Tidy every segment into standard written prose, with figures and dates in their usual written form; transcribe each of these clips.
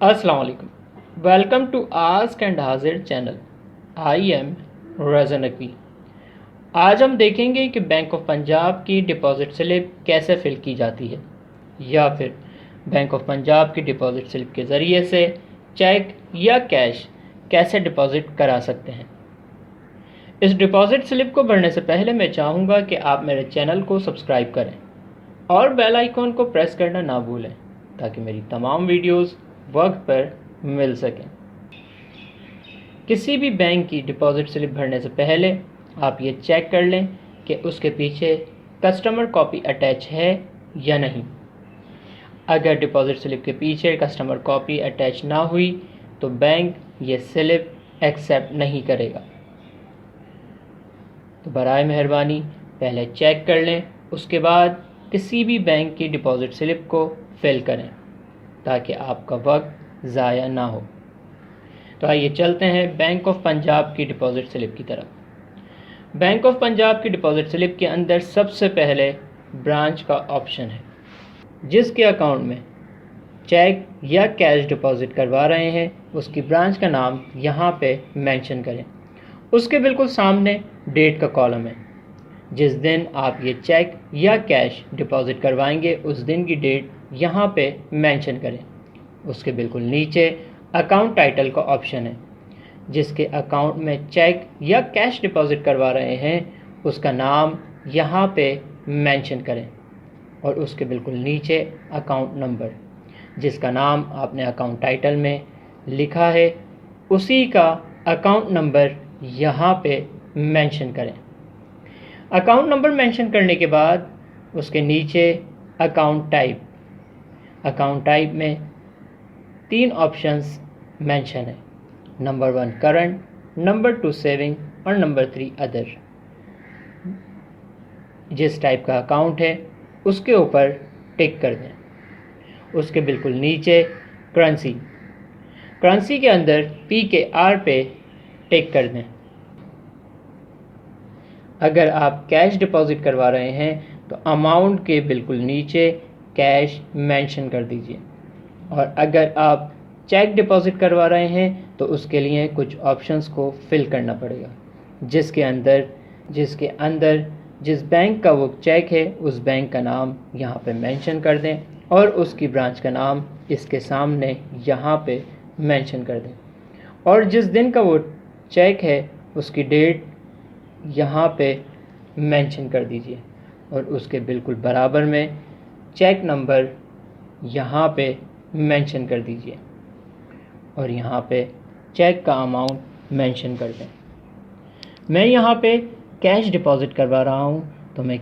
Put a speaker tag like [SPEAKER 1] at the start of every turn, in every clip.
[SPEAKER 1] अस्सलाम वालेकुम। Welcome to ask and हाजिर चैनल। आई एम रज़ा नकवी। आज हम देखेंगे कि बैंक ऑफ पंजाब की डिपॉज़िट स्लिप कैसे फ़िल की जाती है, या फिर बैंक ऑफ पंजाब की डिपॉज़िट स्लिप के ज़रिए से चेक या कैश कैसे डिपॉज़िट करा सकते हैं। इस डिपॉज़िट स्लिप को भरने से पहले मैं चाहूँगा कि आप मेरे चैनल को सब्सक्राइब करें और बेल आइकॉन को प्रेस करना ना भूलें, ताकि मेरी तमाम वीडियोस वक्त पर मिल सकें। किसी भी बैंक की डिपॉज़िट स्लिप भरने से पहले आप ये चेक कर लें कि उसके पीछे कस्टमर कॉपी अटैच है या नहीं। अगर डिपॉज़िट स्लिप के पीछे कस्टमर कॉपी अटैच ना हुई तो बैंक ये स्लिप एक्सेप्ट नहीं करेगा। तो बराए मेहरबानी पहले चेक कर लें, उसके बाद किसी भी बैंक की डिपॉज़िट स्लिप को फिल करें ताकि आपका वक्त ज़ाया ना हो। तो आइए चलते हैं बैंक ऑफ पंजाब की डिपॉज़िट स्लिप की तरफ। बैंक ऑफ पंजाब की डिपॉज़िट स्लिप के अंदर सबसे पहले ब्रांच का ऑप्शन है। जिसके अकाउंट में चेक या कैश डिपॉज़िट करवा रहे हैं उसकी ब्रांच का नाम यहाँ पे मेंशन करें। उसके बिल्कुल सामने डेट का कॉलम है। जिस दिन आप ये चेक या कैश डिपॉज़िट करवाएंगे उस दिन की डेट यहाँ पे मेंशन करें। उसके बिल्कुल नीचे अकाउंट टाइटल का ऑप्शन है। जिसके अकाउंट में चेक या कैश डिपॉज़िट करवा रहे हैं उसका नाम यहाँ पे मेंशन करें और उसके बिल्कुल नीचे अकाउंट नंबर, जिसका नाम आपने अकाउंट टाइटल में लिखा है, उसी का अकाउंट नंबर यहाँ पे मेंशन करें। अकाउंट नंबर मेंशन करने के बाद उसके नीचे अकाउंट टाइप में 3 ऑप्शंस मेंशन है। नंबर 1 करंट, नंबर 2 सेविंग और नंबर 3 अदर। जिस टाइप का अकाउंट है उसके ऊपर टिक कर दें। उसके बिल्कुल नीचे करेंसी के अंदर पी के आर पे टिक कर दें। अगर आप कैश डिपॉज़िट करवा रहे हैं तो अमाउंट के बिल्कुल नीचे कैश मेंशन कर दीजिए, और अगर आप चेक डिपॉज़िट करवा रहे हैं तो उसके लिए कुछ ऑप्शंस को फिल करना पड़ेगा, जिसके अंदर जिस बैंक का वो चेक है उस बैंक का नाम यहाँ पे मेंशन कर दें और उसकी ब्रांच का नाम इसके सामने यहाँ पे मेंशन कर दें, और जिस दिन का वो चेक है उसकी डेट यहाँ पे मेंशन कर दीजिए, और उसके बिल्कुल बराबर में चेक नंबर यहाँ पे मेंशन कर दीजिए और यहाँ पे चेक का अमाउंट मेंशन कर दें। मैं यहाँ पे कैश डिपॉज़िट करवा रहा हूँ तो मैं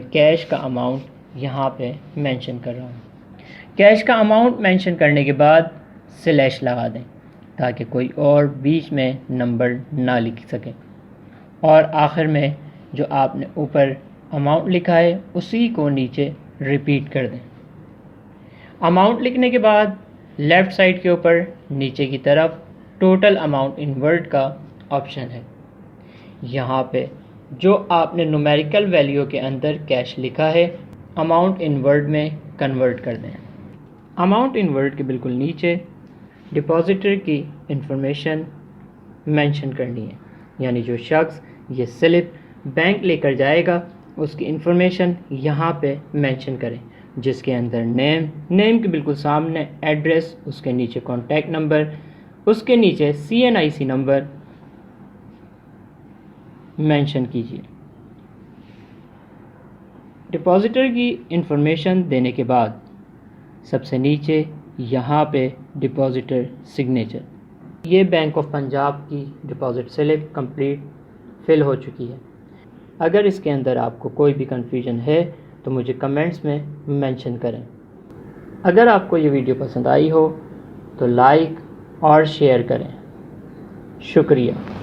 [SPEAKER 1] कैश का अमाउंट यहाँ पे मेंशन कर रहा हूँ। कैश का अमाउंट मेंशन करने के बाद स्लैश लगा दें ताकि कोई और बीच में नंबर ना लिख सके, और आखिर में जो आपने ऊपर अमाउंट लिखा है उसी को नीचे रिपीट कर दें। अमाउंट लिखने के बाद लेफ़्ट साइड के ऊपर नीचे की तरफ टोटल अमाउंट इन वर्ड का ऑप्शन है। यहाँ पे जो आपने न्यूमेरिकल वैल्यू के अंदर कैश लिखा है अमाउंट इन वर्ड में कन्वर्ट कर दें। अमाउंट इन वर्ड के बिल्कुल नीचे डिपॉजिटर की इंफॉर्मेशन मेंशन करनी है, यानी जो शख्स ये स्लिप बैंक लेकर जाएगा उसकी इंफॉर्मेशन यहाँ पे मेंशन करें, जिसके अंदर नेम के बिल्कुल सामने एड्रेस, उसके नीचे कॉन्टैक्ट नंबर, उसके नीचे CNIC नंबर मेंशन कीजिए। डिपॉजिटर की इंफॉर्मेशन देने के बाद सबसे नीचे यहाँ पे डिपॉजिटर सिग्नेचर। ये बैंक ऑफ पंजाब की डिपॉज़िट स्लिप कंप्लीट फिल हो चुकी है। अगर इसके अंदर आपको कोई भी कन्फ्यूजन है तो मुझे कमेंट्स में मेंशन करें। अगर आपको ये वीडियो पसंद आई हो तो लाइक और शेयर करें। शुक्रिया।